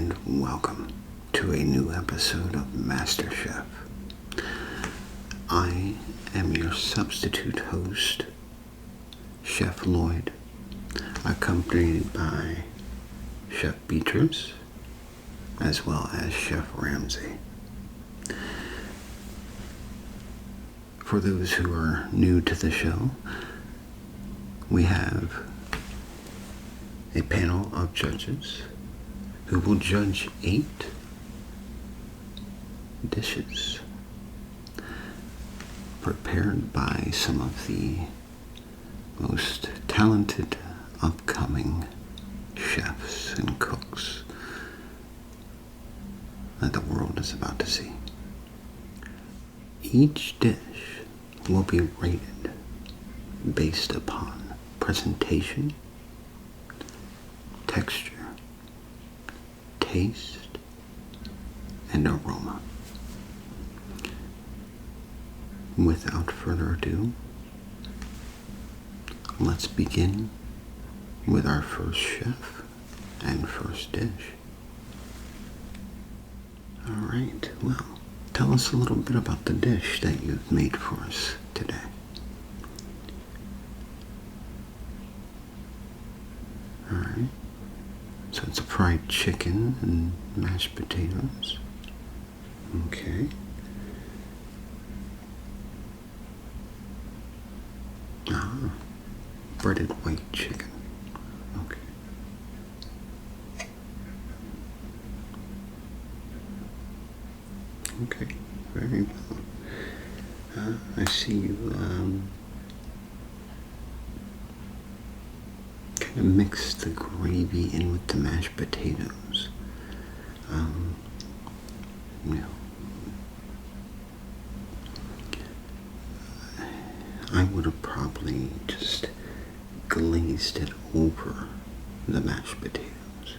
and welcome to a new episode of MasterChef. I am your substitute host, Chef Lloyd, accompanied by Chef Beatrice, as well as Chef Ramsay. For those who are new to the show, we have a panel of judges who will judge 8 dishes prepared by some of the most talented upcoming chefs and cooks that the world is about to see. Each dish will be rated based upon presentation, texture, taste, and aroma. Without further ado, let's begin with our first chef and first dish. Alright, well, tell us a little bit about the dish that you've made for us today. Alright, so it's a fried chicken and mashed potatoes. Okay. Breaded white chicken. Okay. Okay, very well. I see you kind of mix the gravy in with the mashed potatoes. I would have probably just glazed it over the mashed potatoes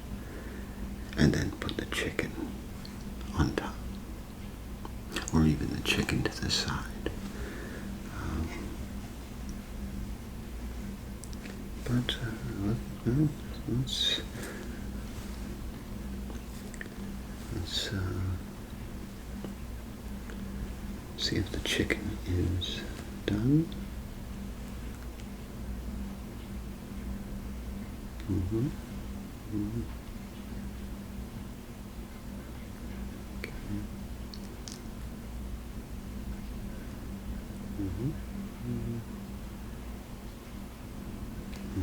and then put the chicken on top, or even the chicken to the side. Let's see if the chicken is done. Okay.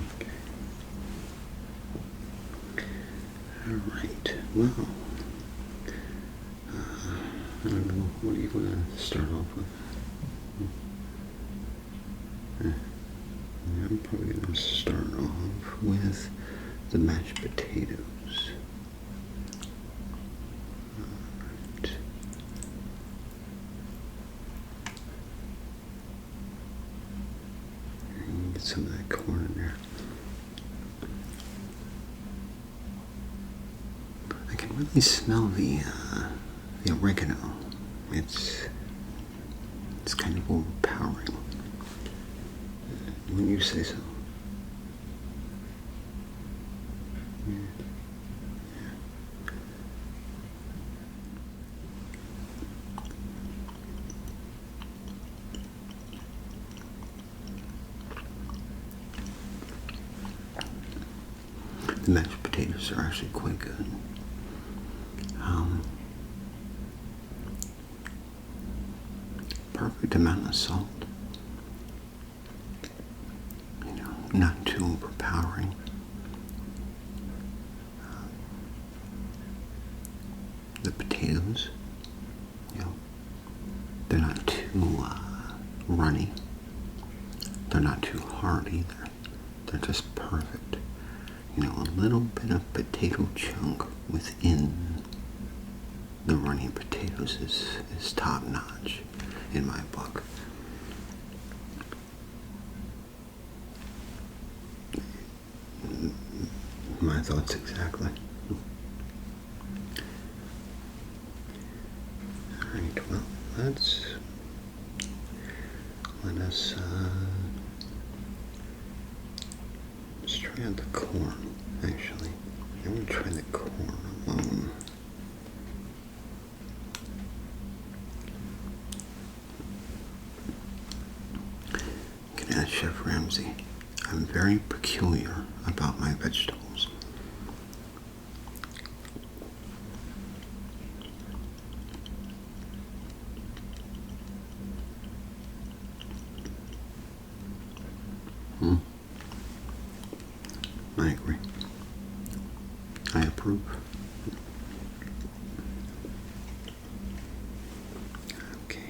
Okay. All right. Well, I don't know. What do you want to start off with? I'm probably going to start off with the mashed potatoes. Alright. Get some of that corn in there. I can really smell the oregano. It's kind of overpowering. When you say so. Yeah. The mashed potatoes are actually quite good. Perfect amount of salt. Not too overpowering. The potatoes, they're not too runny. They're not too hard either. They're just perfect. A little bit of potato chunk within the runny potatoes is top notch in my book. My thoughts exactly. Alright, well, let us let's try out the corn, actually. I'm going to try the corn alone. I approve. Okay.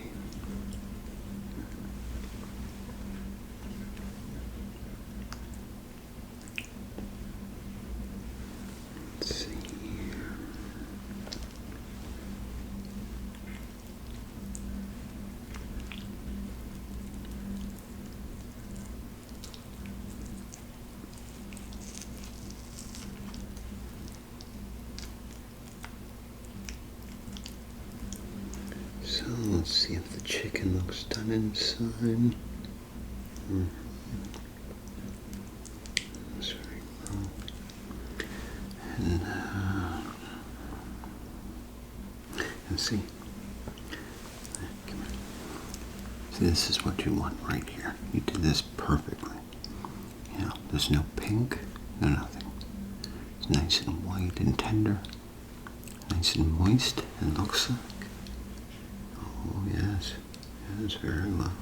Let's see. So let's see if the chicken looks done inside. That's very well. And see. See, this is what you want right here. You did this perfectly. You know, there's no pink, no nothing. It's nice and white and tender, nice and moist, and looks like. Oh yes, yes, very well.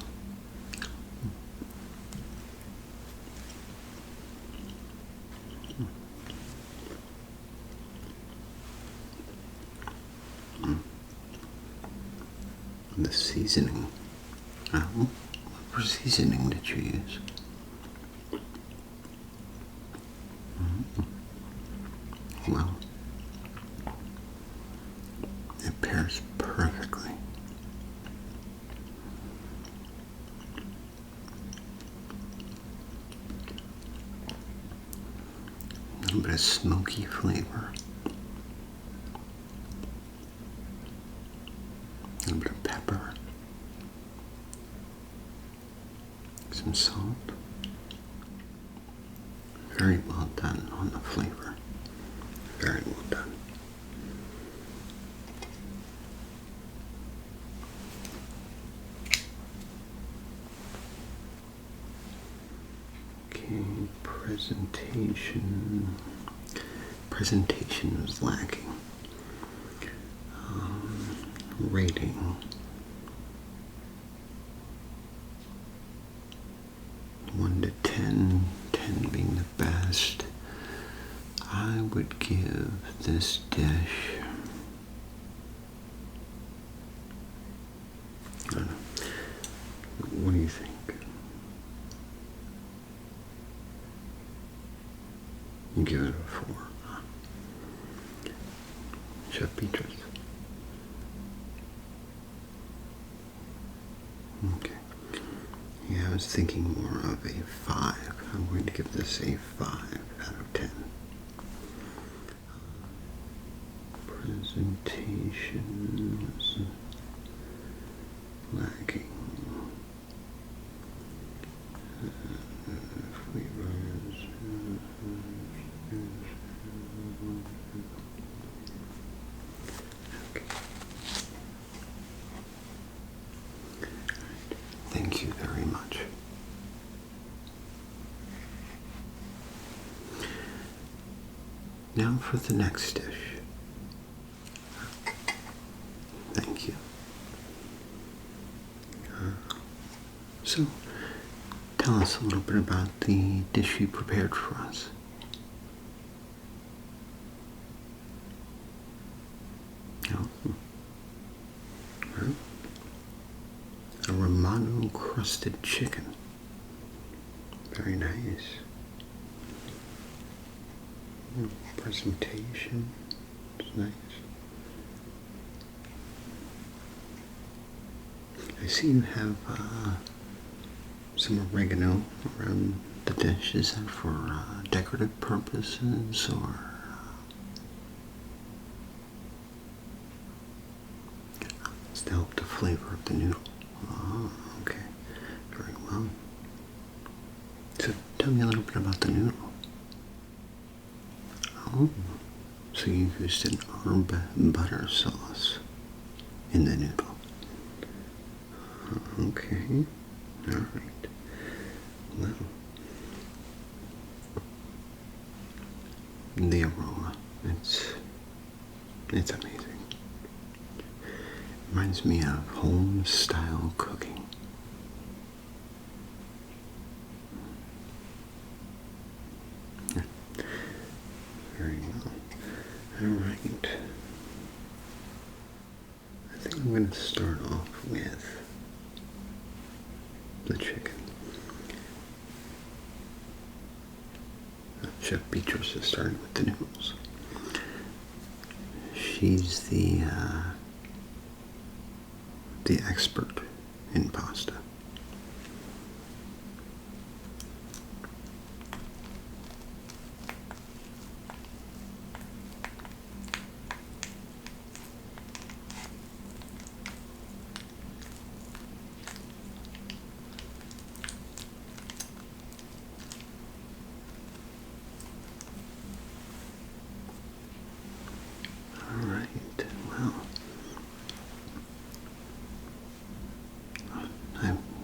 The seasoning. What seasoning did you use? Well, it pairs perfectly. A little bit of smoky flavor. A little bit of pepper. Some salt. Very well done on the flavor. Very well done. Okay, presentation. Presentation was lacking. Rating. 1 to 10, 10 being the best. I would give this dish, I don't know, what do you think? You give it a 4. Chef Beatrice. Okay. Yeah, I was thinking more of a 5. I'm going to give this a 5 out of 10. Presentation was lacking. Flavors. Okay. Thank you very much. Now for the next dish. Thank you. So, tell us a little bit about the dish you prepared for us. Oh. Well, a Romano crusted chicken. Very nice. Presentation. It's nice. I see you have some oregano around the dish. Is that for decorative purposes or? It's to help the flavor of the noodle. Oh, okay. Very well. So tell me a little bit about the noodle. Oh, so you used an herb butter sauce in the noodle. Okay. All right. Well, the aroma, it's amazing. Reminds me of home-style cooking. Yeah. Very well. Alright. I think I'm going to start off with the chicken. Chef Beatrice is starting with the noodles. She's the expert in pasta.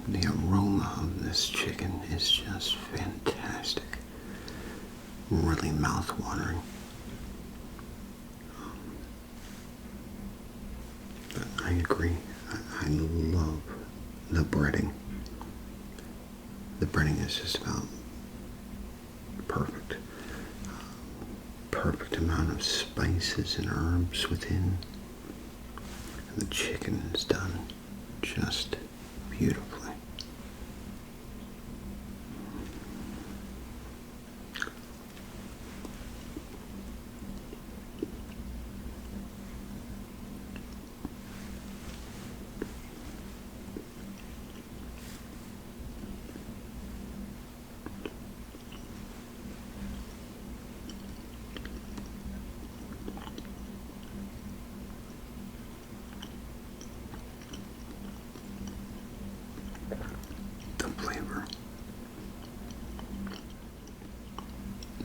The aroma of this chicken is just fantastic. Really mouth-watering. I agree. I love the breading. The breading is just about perfect. Perfect amount of spices and herbs within. And the chicken is done just beautifully.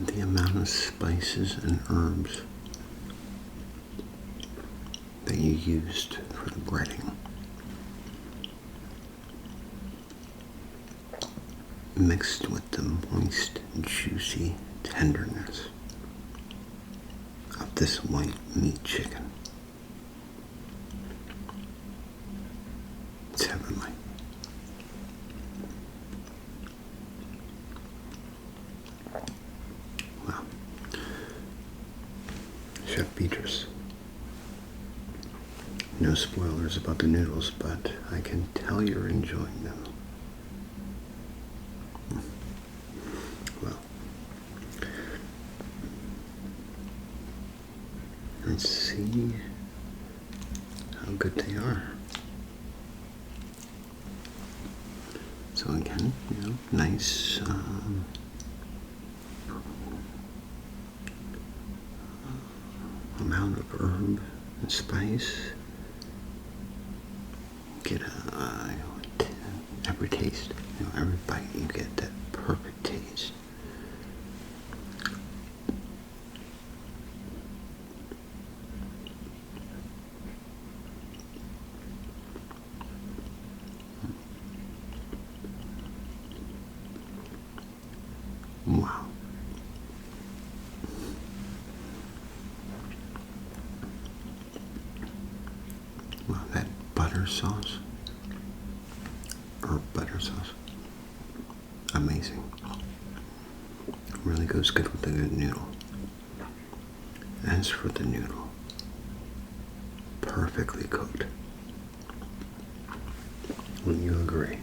The amount of spices and herbs that you used for the breading, mixed with the moist, juicy tenderness of this white meat chicken. It's heavenly. Well, Chef Beatrice. No spoilers about the noodles, but I can tell you're enjoying them. Well, let's see how good they are. So again, nice amount of herb and spice. Get every taste, every bite you get that perfect taste. Wow. Wow, that butter sauce, or butter sauce, amazing. Really goes good with a good noodle. As for the noodle, perfectly cooked. Wouldn't you agree?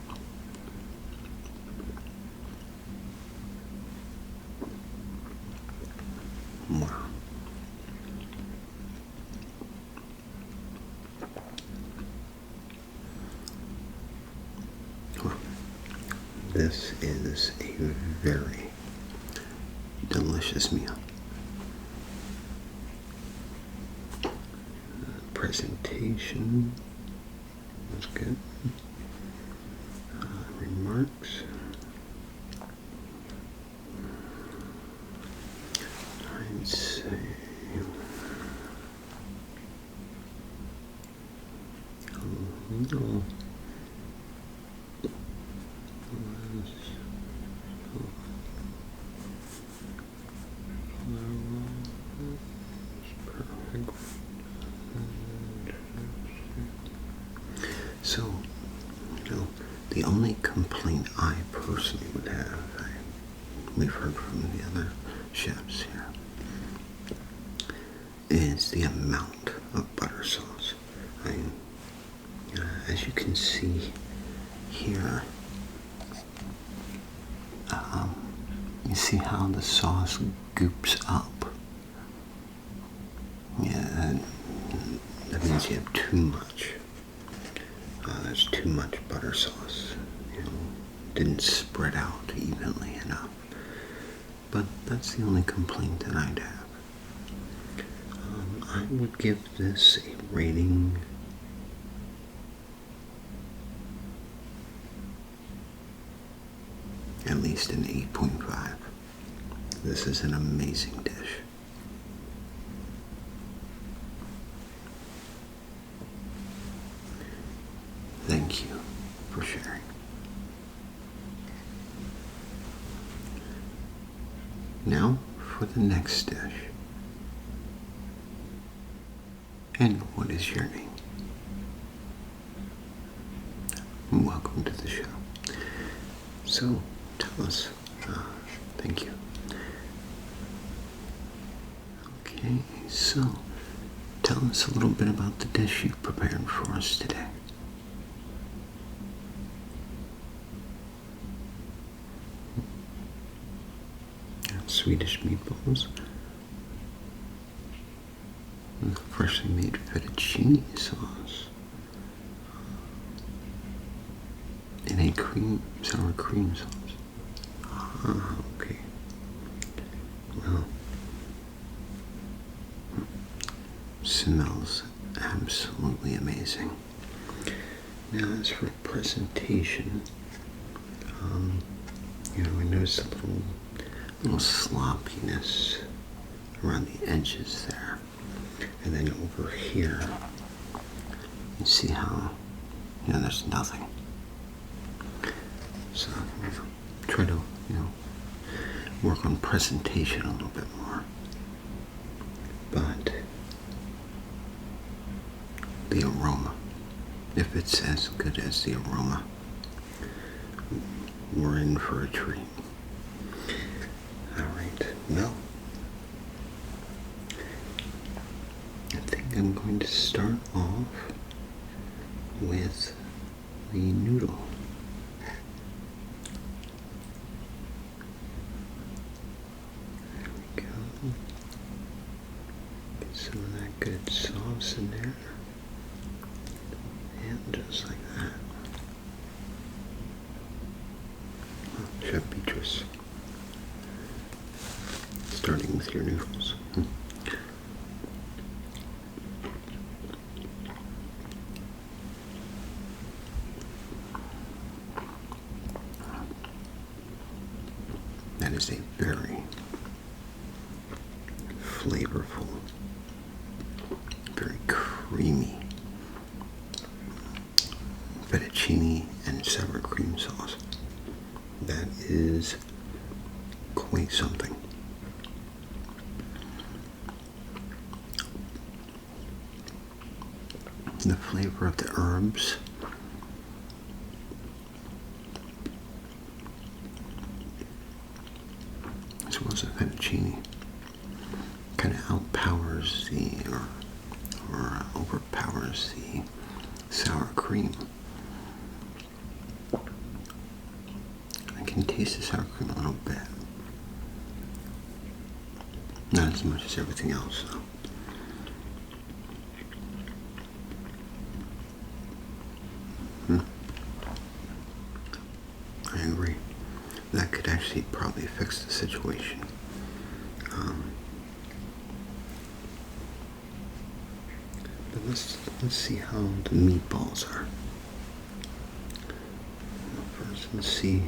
Wow. Well, this is a very delicious meal. Presentation was good. Remarks. I'd say a little less. Perfect. So, the only complaint I personally would have, we've heard from the other chefs here, is the amount of butter sauce. As you can see here, you see how the sauce goops up. Yeah, that means you have too much. There's too much butter sauce. Didn't spread out evenly enough. But that's the only complaint that I'd have. I would give this a rating at least an 8.5. This is an amazing dish. Thank you for sharing. Now for the next dish. And what is your name? Welcome to the show. So, tell us. Thank you. Okay, so tell us a little bit about the dish you've prepared for us today. Swedish meatballs, freshly made fettuccine sauce, and a sour cream sauce. Okay. Well, smells absolutely amazing. Now, as for presentation, I noticed a little sloppiness around the edges there, and then over here you see how there's nothing. So try to work on presentation a little bit more. But the aroma, if it's as good as the aroma, we're in for a treat. Well, I think I'm going to start off with the noodle. There we go. Get some of that good sauce in there. And just like that. Oh, Chef Beatrice. Starting with your noodles. That is a very flavorful, very creamy fettuccine and sour cream sauce. That is quite something. The flavor of the herbs as well as the fettuccine kind of outpowers or overpowers the sour cream. I can taste the sour cream a little bit, not as much as everything else though. I agree. That could actually probably fix the situation. But let's see how the meatballs are. First, let's see.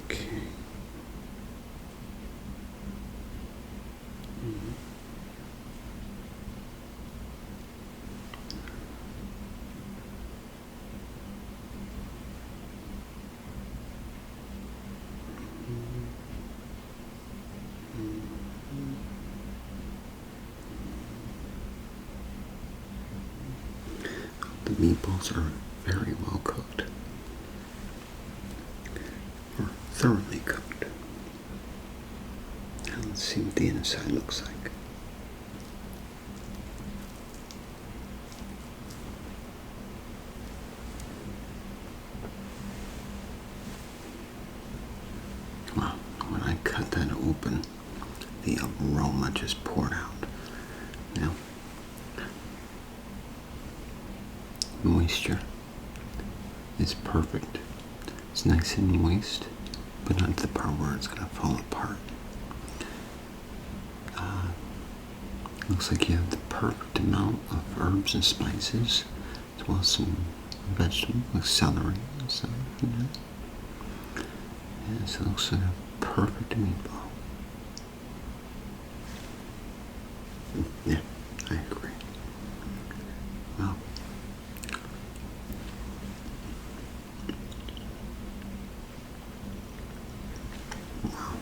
Okay. The meatballs are very well cooked, or thoroughly cooked. Now let's see what the inside looks like. Well, when I cut that open, the aroma just poured out. Now, moisture is perfect. It's nice and moist, but not the part where it's going to fall apart. Looks like you have the perfect amount of herbs and spices, as well as some vegetables like celery and stuff. Yeah, so it looks like a perfect meatball. Yeah, I agree. Well, wow.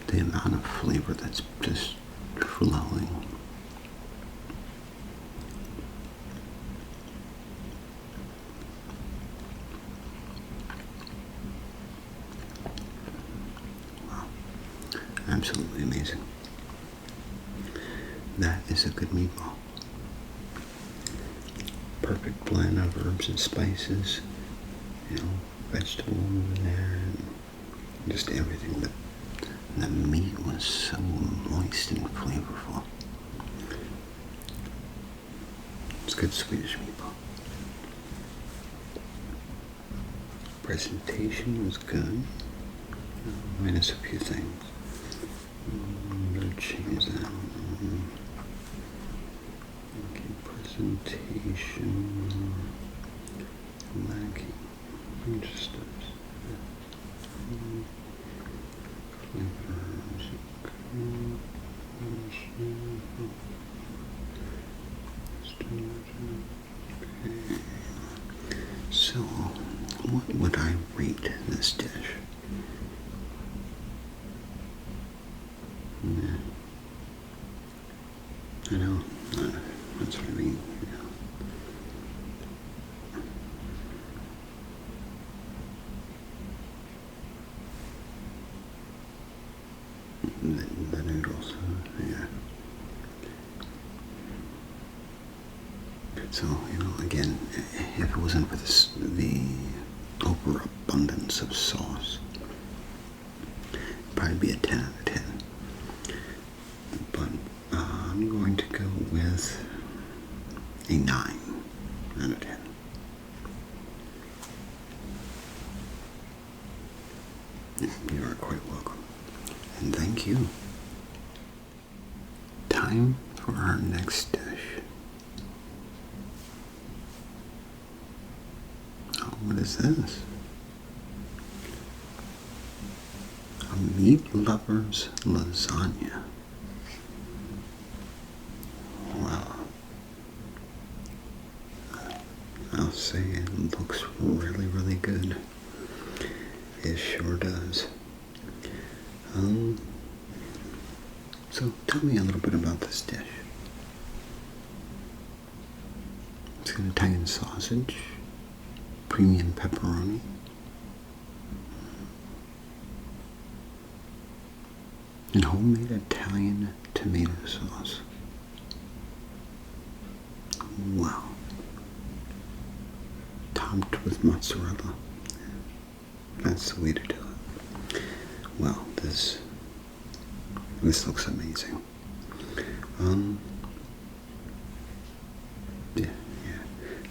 The amount of flavor that's just flowing. Wow. Absolutely amazing. That is a good meatball. Perfect blend of herbs and spices, vegetables in there, and just everything. But the meat was so moist and flavorful. It's good Swedish meatball. Presentation was good, minus a few things. Better change that. Okay, presentation lacking. Just so, what would I rate this dish? Yeah. I know, that's really, the noodles, yeah. So, again, if it wasn't for the overabundance of sauce, it'd probably be a 10 out of 10. But I'm going to go with a 9 out of 10. You are quite welcome. And thank you. Time for our next dish. What is this? A meat lover's lasagna. Wow. I'll say it looks really, really good. It sure does. So tell me a little bit about this dish. It's got Italian sausage, premium pepperoni, and homemade Italian tomato sauce. Wow. Topped with mozzarella. That's the way to do it. Well, this looks amazing. Yeah.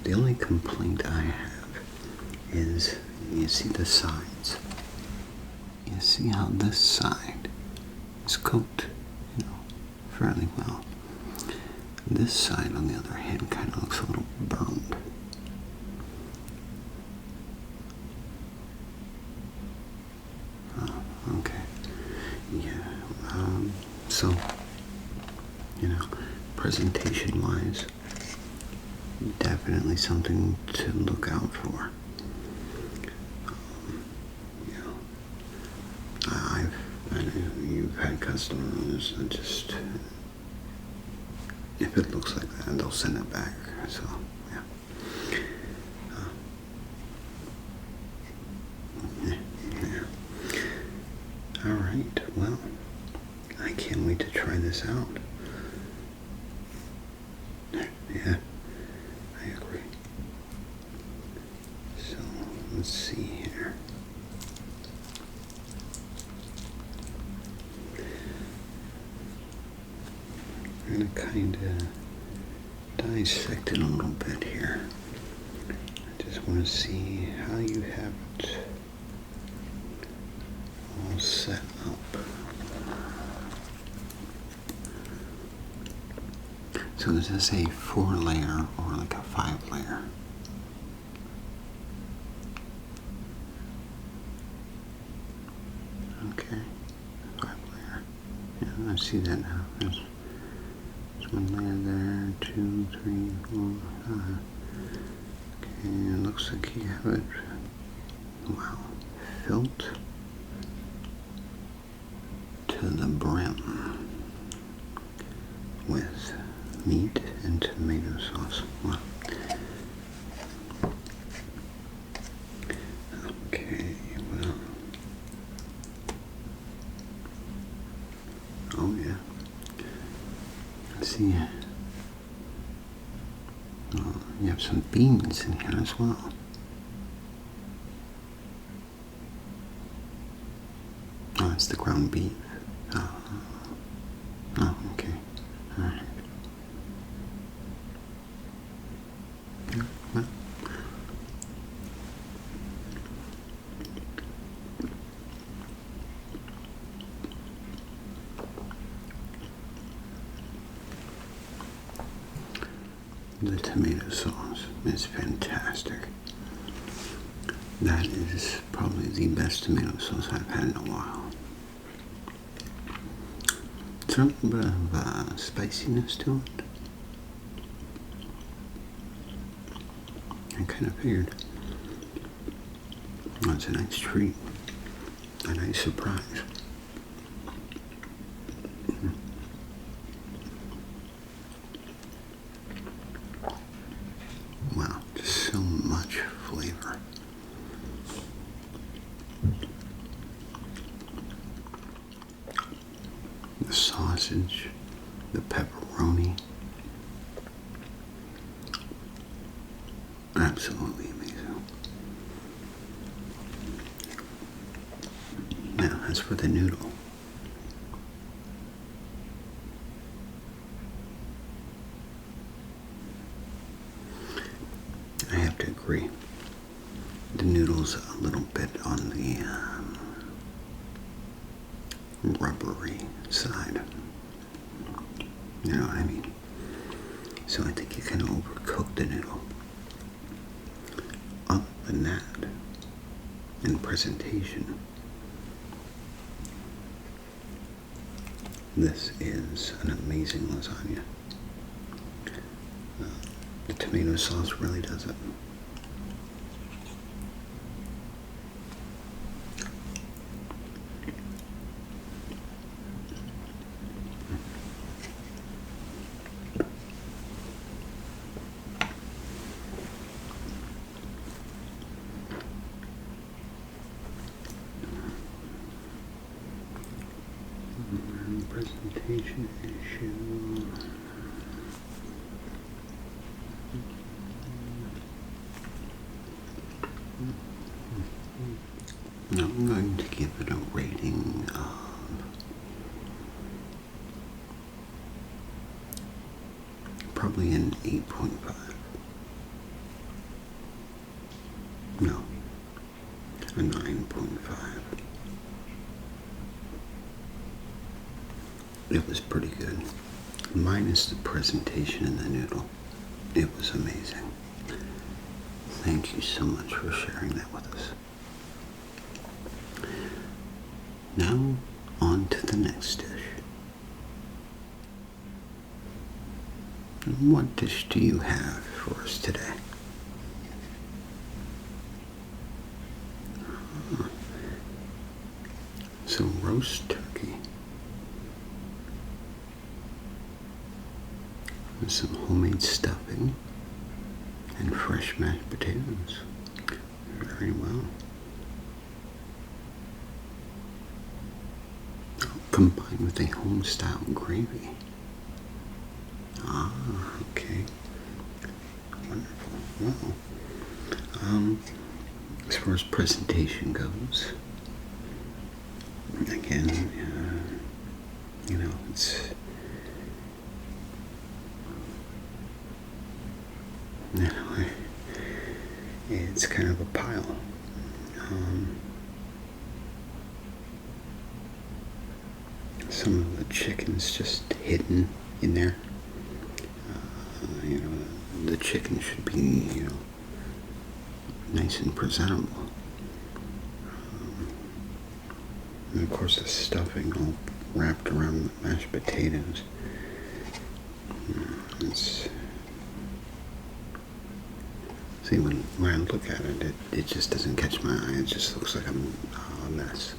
The only complaint I have is, you see the sides. You see how this side is cooked, fairly well. This side, on the other hand, kind of looks a little burned. Okay. Yeah. So, presentation-wise, definitely something to look out for. I know had customers that just, if it looks like that, they'll send it back. So, yeah. Yeah. All right. Well, I can't wait to try this out. Yeah, I agree. So, let's see here. I'm going to kind of dissect it a little bit here. I just want to see how you have it all set up. So is this a 4-layer or like a 5-layer? Okay, 5-layer. Yeah, I see that now. There's 1 layer there, 2, 3, 4, 5. Okay, it looks like you have it, wow, filled to the brim with meat and tomato sauce. Wow. Okay, well. Oh yeah. Let's see. Oh, you have some beans in here as well. Oh, it's the ground beef. Oh, okay. All right. Yeah, well. The tomato sauce is fantastic. That is probably the best tomato sauce I've had in a while. It's a little bit of spiciness to it. I kind of figured. Well, it's a nice treat, a nice surprise. Wow, just so much flavor. The sausage, the pepperoni, absolutely amazing. Now, as for the noodle, I have to agree. The noodle's a little bit on the rubbery side. You know what I mean? So I think you can overcook the noodle. Other than that, in presentation, this is an amazing lasagna. The tomato sauce really does it. Presentation issue. I'm going to give it a rating of probably an 8.5. No, a 9.5. It was pretty good. Minus the presentation and the noodle. It was amazing. Thank you so much for sharing that with us. Now, on to the next dish. What dish do you have for us today? So, roast turkey. with some homemade stuffing and fresh mashed potatoes. Very well. Combined with a home-style gravy. Ah, okay. Wonderful. Well, as far as presentation goes, again, it's kind of a pile. Some of the chicken's just hidden in there. The chicken should be, nice and presentable. And of course the stuffing all wrapped around the mashed potatoes. See, when I look at it, it just doesn't catch my eye. It just looks like a mess.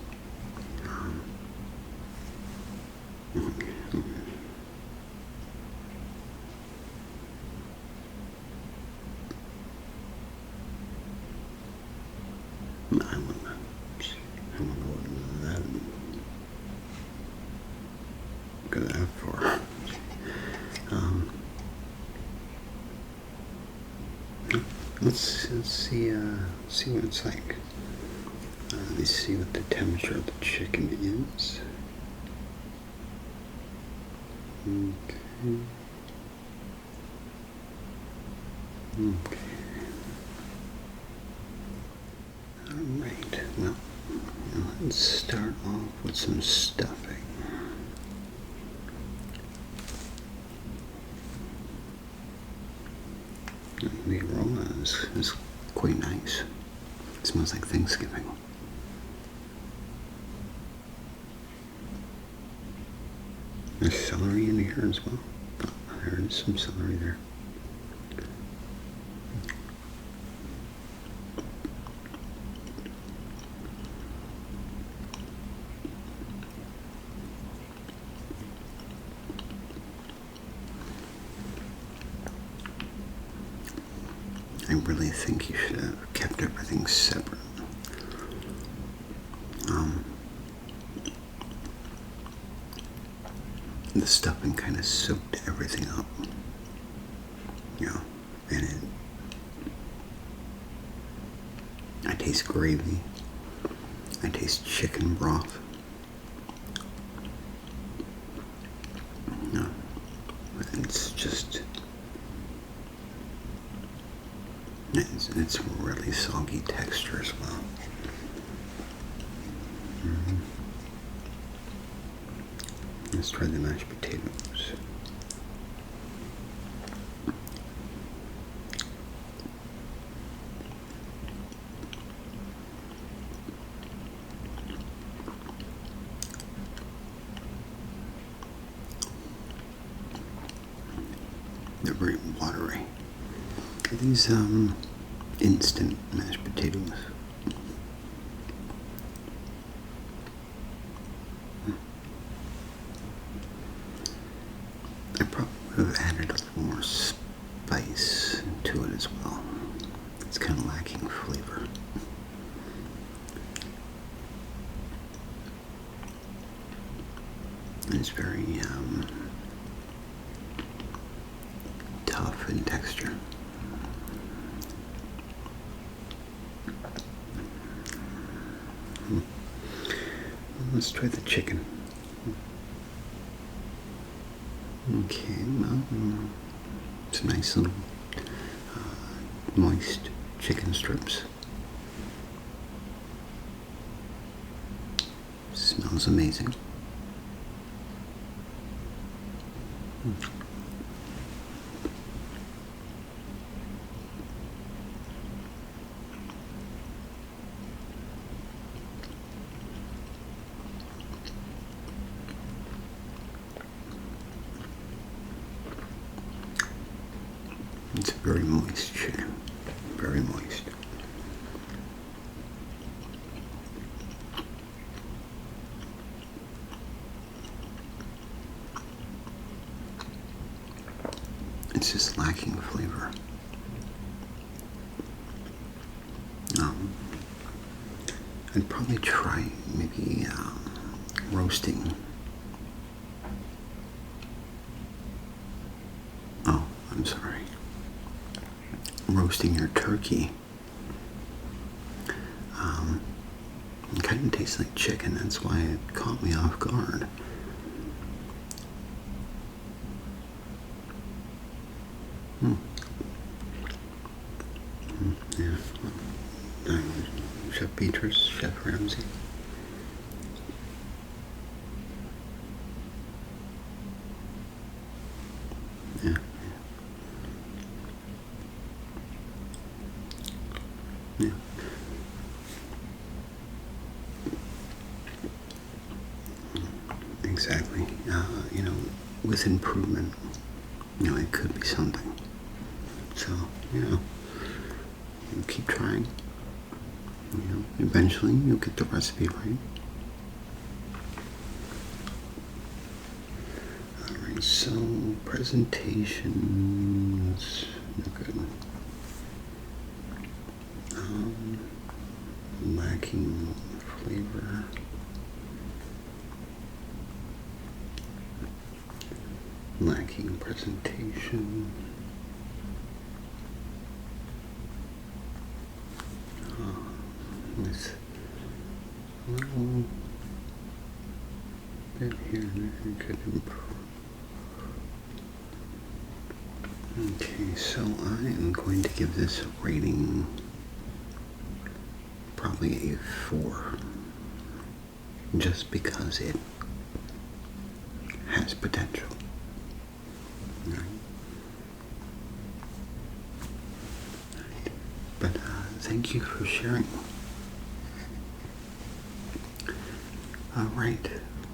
I wonder what that go that for. Let's see what it's like. Let me see what the temperature of the chicken is. Okay. Alright, well, let's start off with some stuffing. The aroma is quite nice. It smells like Thanksgiving. There's celery in here as well. Oh, there is some celery there. I really think you should have kept everything separate. The stuffing kind of soaked everything up, and I taste gravy, I taste chicken broth, and it's really soggy texture as well. Let's try the mashed potatoes. They're very watery. Are these instant mashed potatoes? I probably would have added a little more spice to it as well. It's kind of lacking flavor. And it's very tough in texture. Let's try the chicken. Okay, well, it's a nice little moist chicken strips. Smells amazing. It's a very moist chicken, very moist. It's just lacking flavor. I'd probably try maybe roasting. Oh, I'm sorry. Roasting your turkey. It kind of tastes like chicken. That's why it caught me off guard. Yeah. Chef Beatrice, Chef Ramsay. Yeah. Yeah. Exactly. With improvement, it could be something. So, you keep trying. Eventually you'll get the recipe right. Alright, so presentations, good. Lacking flavor. Lacking presentation. With a little bit here and there could improve. Okay, so I am going to give this a rating, probably a 4, just because it has potential. Right? But thank you for sharing. Alright,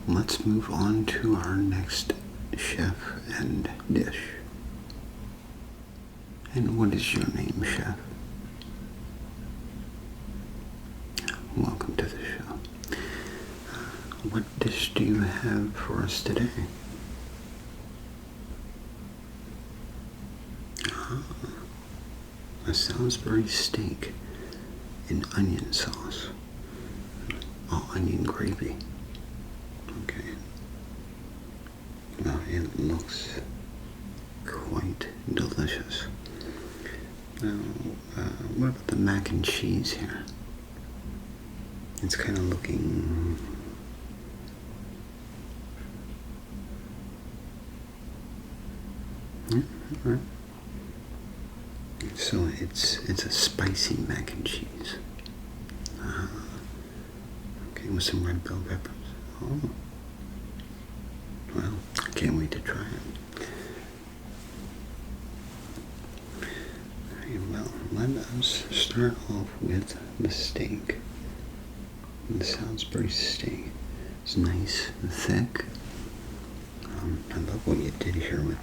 let's move on to our next chef and dish. And what is your name, chef? Welcome to the show. What dish do you have for us today? A Salisbury steak in onion sauce. Oh, onion gravy. Okay. Well, it looks quite delicious. Now, what about the mac and cheese here? It's kind of looking... All right. So it's a spicy mac and cheese. Okay, with some red bell peppers. Oh. Well, I can't wait to try it. Okay, well, let us start off with the steak. The Salisbury steak. It's nice and thick. I love what you did here with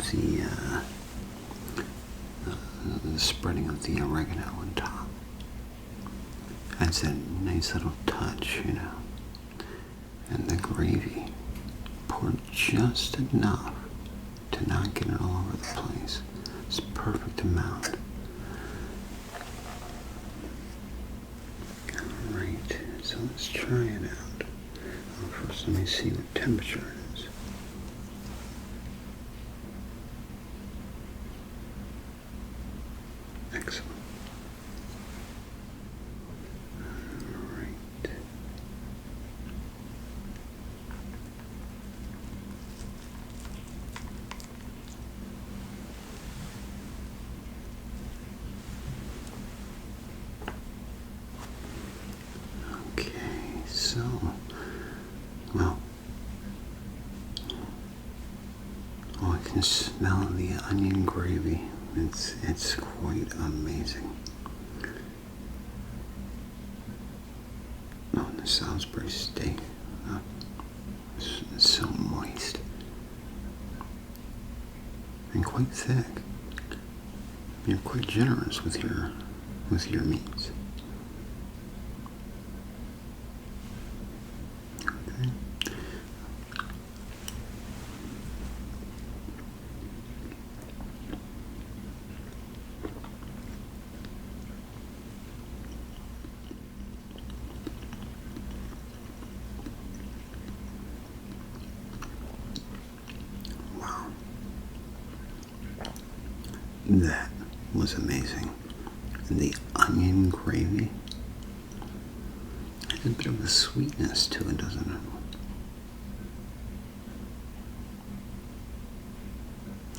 the spreading of the oregano on top. Adds that nice little touch, And the gravy, poured just enough to not get it all over the place. It's a perfect amount. Alright, so let's try it out. First, let me see what temperature it is. Excellent. Alright. Okay, so, well, oh, I can smell the onion gravy. It's quite amazing. Oh, the Salisbury steak. It's so moist. And quite thick. You're quite generous with your meats. Okay. That was amazing. And the onion gravy has a bit of a sweetness to it, doesn't it?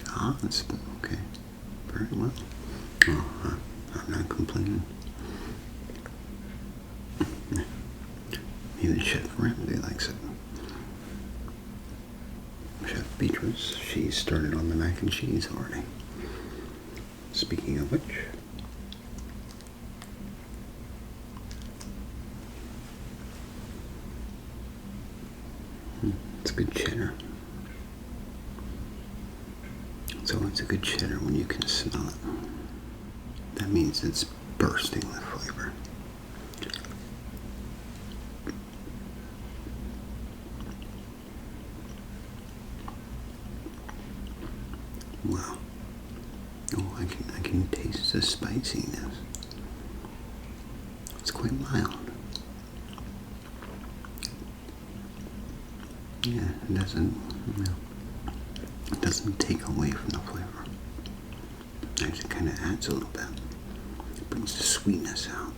Ah, that's okay. Very well. Oh, I'm not complaining. Even Chef Ramsay likes it. Chef Beatrice, she started on the mac and cheese already. Speaking of which, it's good cheddar. It's always a good cheddar when you can smell it. That means it's bursting with flavor. Wow. Oh, I can taste the spiciness. It's quite mild. Yeah, it doesn't take away from the flavor. Actually, it kind of adds a little bit. It brings the sweetness out.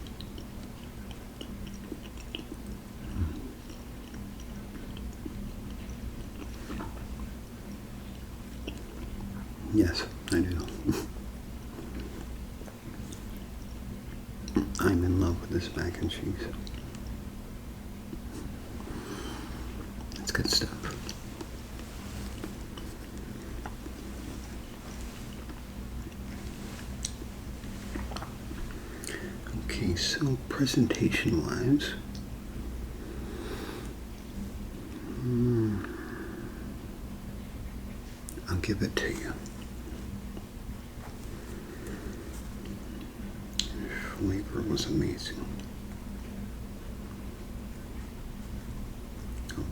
Yes, I do. I'm in love with this mac and cheese. It's good stuff. Okay, so presentation-wise, I'll give it to you. Flavor was amazing.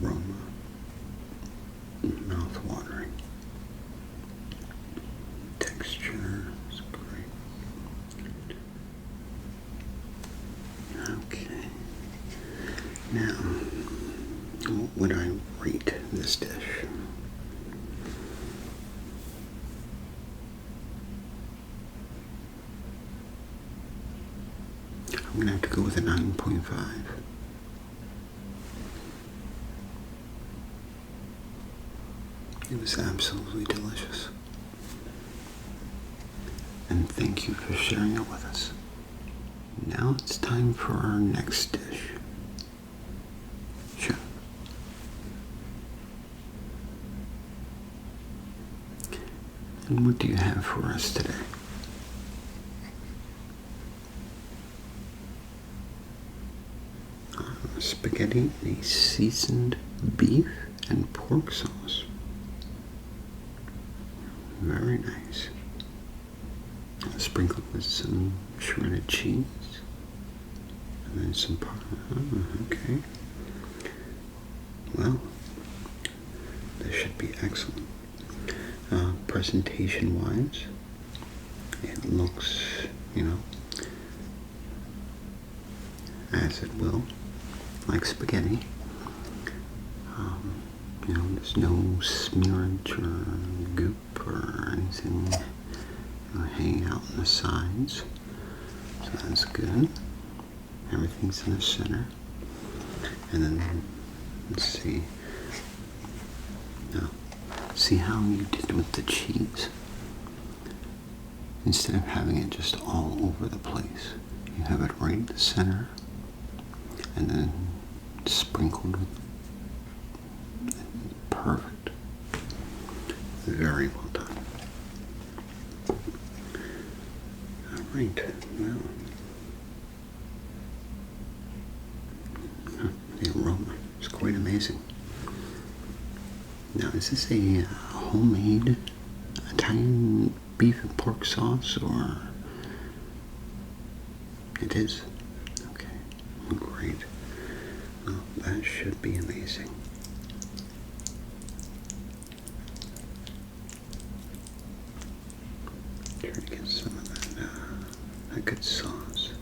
Aroma, mouth-watering. Texture is great. Okay. Now, what would I rate this dish? I'm gonna have to go with a 9.5. It was absolutely delicious. And thank you for sharing it with us. Now it's time for our next dish. Sure. And what do you have for us today? Spaghetti in a seasoned beef and pork sauce. Very nice. Sprinkled with some shredded cheese. And then some okay. Well, this should be excellent. Presentation-wise, it looks, as it will, like spaghetti. There's no smearage or goop or anything hanging out on the sides. So that's good. Everything's in the center. And then, let's see. Now, see how you did with the cheese? Instead of having it just all over the place, you have it right in the center. And then sprinkled with perfect. Very well done. All right. Well, the aroma is quite amazing. Now, is this a homemade Italian beef and pork sauce, or it is? Okay, great. Well, that should be amazing. Try to get some of that good sauce.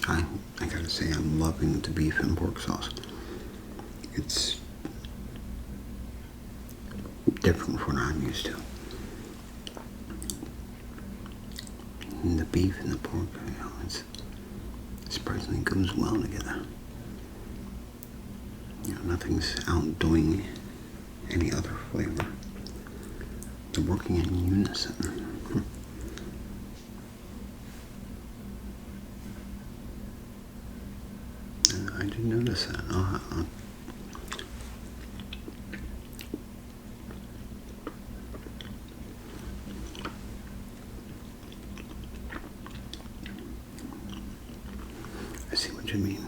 I gotta say, I'm loving the beef and pork sauce. It's different from what I'm used to. And the beef and the pork, it surprisingly goes well together. Nothing's outdoing any other flavor. They're working in unison. I did notice that. I see what you mean.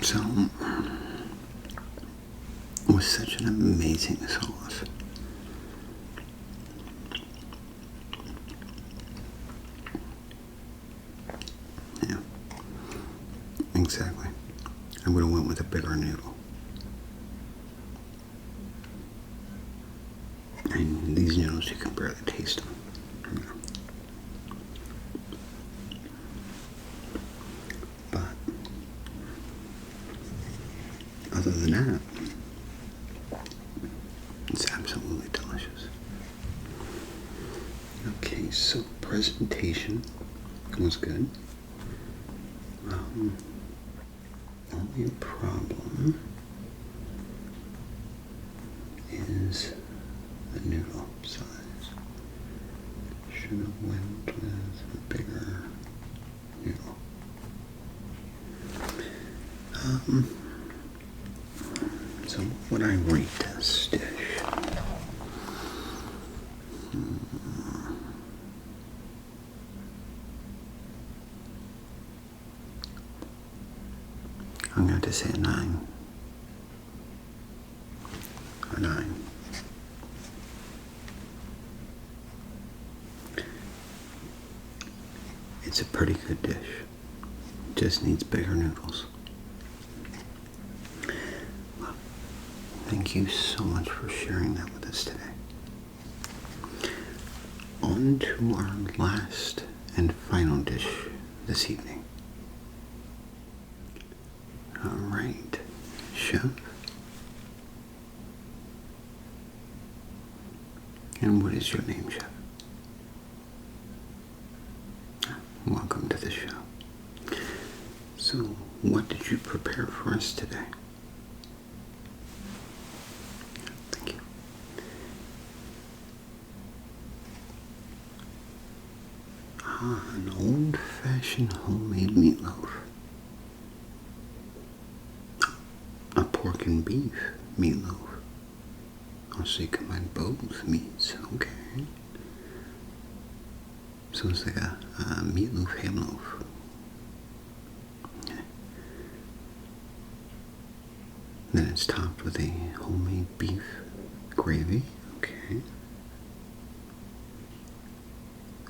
So, it was such an amazing sauce. Yeah, exactly. I would have went with a bigger noodle. And these noodles, you can barely taste them. But other than that, it's absolutely delicious. Okay, so presentation was good. Only problem is the noodle size. Should have went with a bigger noodle. So what would I rate this dish? I'm going to say a 9. A 9. It's a pretty good dish. Just needs bigger noodles. Well, thank you so much for sharing that with us today. On to our last and final dish this evening. All right, chef. And what is your name, chef? Welcome to the show. So, what did you prepare for us today? Thank you. An old-fashioned homemade meatloaf. A pork and beef meatloaf. Oh, so you combine both meats, okay. So it's like a meatloaf ham loaf. Okay. Then it's topped with a homemade beef gravy, okay.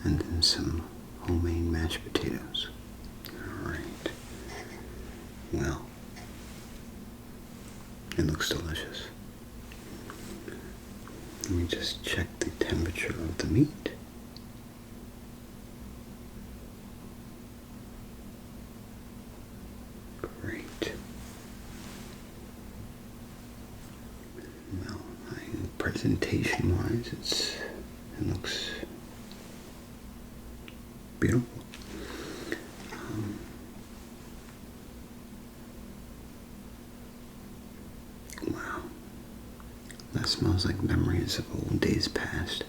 And then some homemade mashed potatoes. Alright. Well, it looks delicious. Let me just check the temperature of the meat. Great. Well, presentation-wise, it looks beautiful. Wow. That smells like memories of old days past.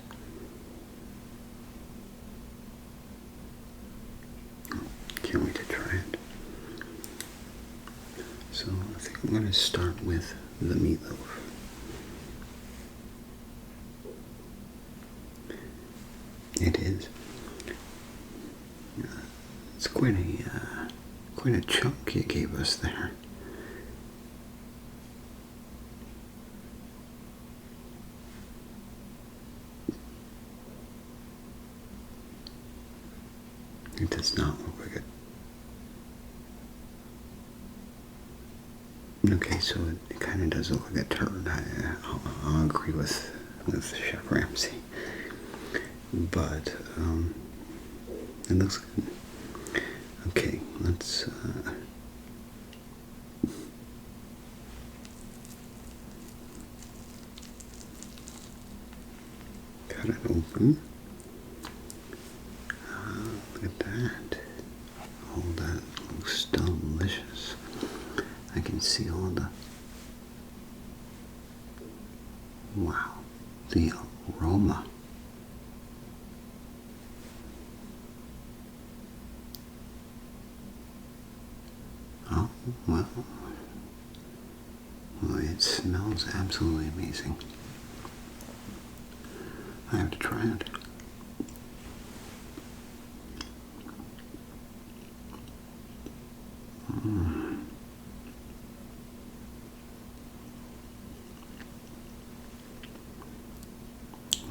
Can't wait to try it. So I think I'm going to start with the meatloaf. It is. It's quite a chunk you gave us there. It does not look like it. Okay, so it kind of does look like a turd. I'll agree with Chef Ramsay. But it looks good. Okay, let's cut it open. Look at that. Oh, that looks delicious. I can see all the, wow, the aroma. Oh, well, it smells absolutely amazing. I have to try it.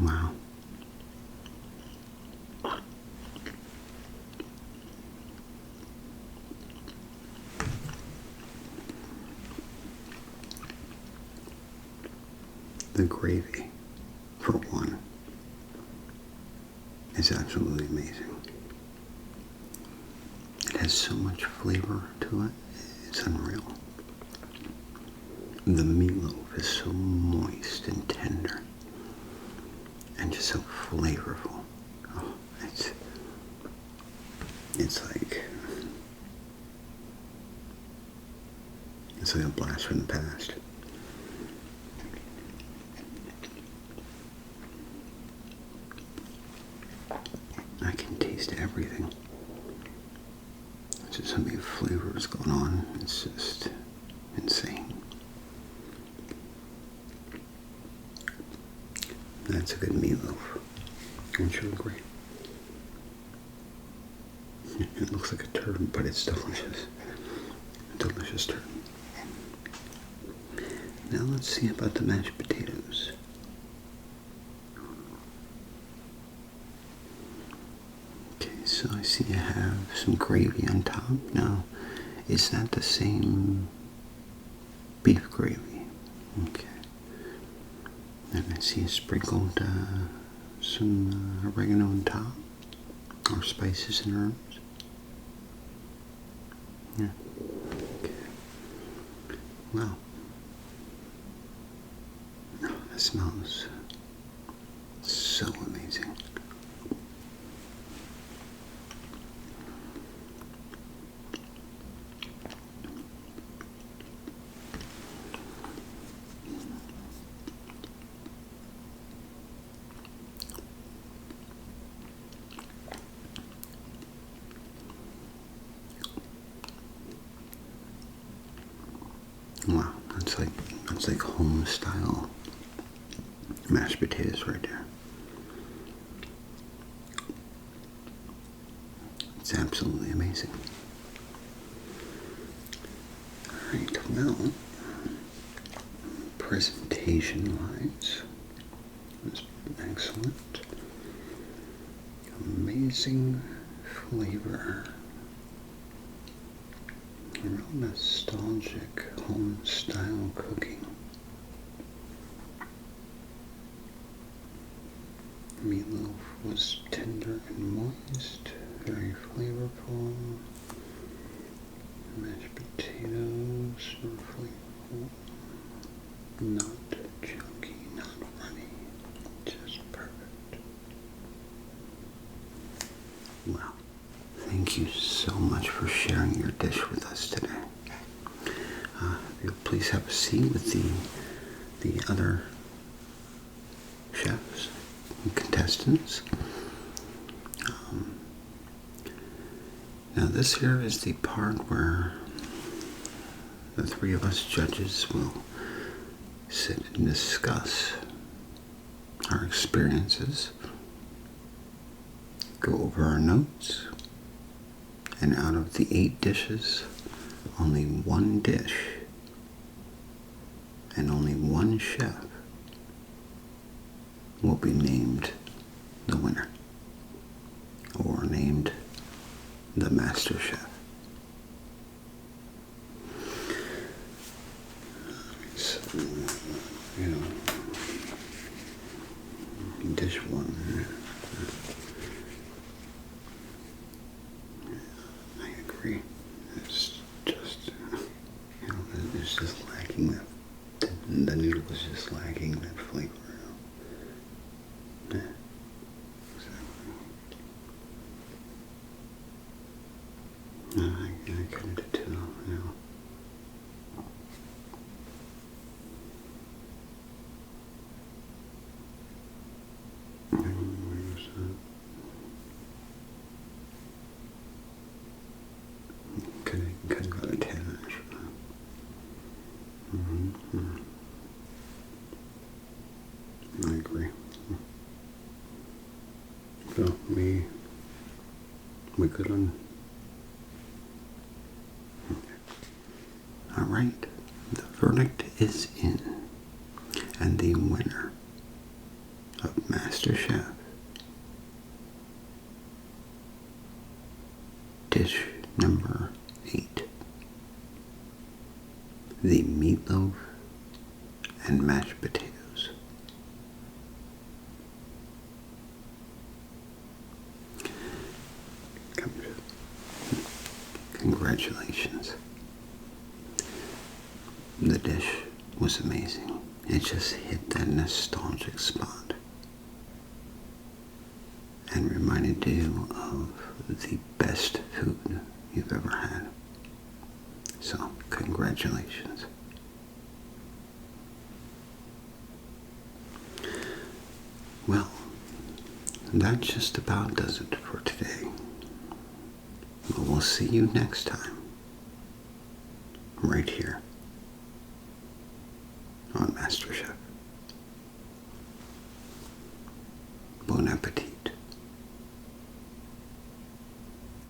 Wow. The gravy, for one, is absolutely amazing. It has so much flavor to it, it's unreal. The meatloaf is so moist and tender and just so flavorful. Oh, it's like a blast from the past. I can taste everything. There's just so many flavors going on. It's just insane. That's a good meatloaf. Don't you agree? It looks like a turd, but it's delicious. A delicious turd. Now let's see about the mashed potatoes. Okay, so I see you have some gravy on top. Now, is that the same beef gravy? Okay. And I see you sprinkled some oregano on top, or spices and herbs. Yeah. Okay. Wow. Oh, that smells so amazing. Wow, that's like home style mashed potatoes right there. It's absolutely amazing. Alright, well, presentation wise, it's excellent. Amazing flavor. Real nostalgic home style cooking. Meatloaf was tender and moist, very flavorful. Mashed potatoes were flavorful, not chunky, not runny, just perfect. Wow. Thank you so much for sharing your dish with us today. If you'll please have a seat with the other chefs and contestants. Now this here is the part where the three of us judges will sit and discuss our experiences, go over our notes, and out of the 8 dishes, only one dish and only one chef will be named the winner, or named the master chef. So, dish one. I agree. agree. It's just, it's just lacking that. The noodle was just lacking that flavor. Yeah. I kind of did too, Could have got a 10 actually. I agree. So we good on. All right, the verdict is in, and the winner of MasterChef dish number 8, the meatloaf and mashed potatoes. Congratulations. The dish was amazing. It just hit that nostalgic spot and reminded you of the best food you've ever had. So, congratulations. Well, that just about does it for today. But we'll see you next time, right here on MasterChef. Bon appetit.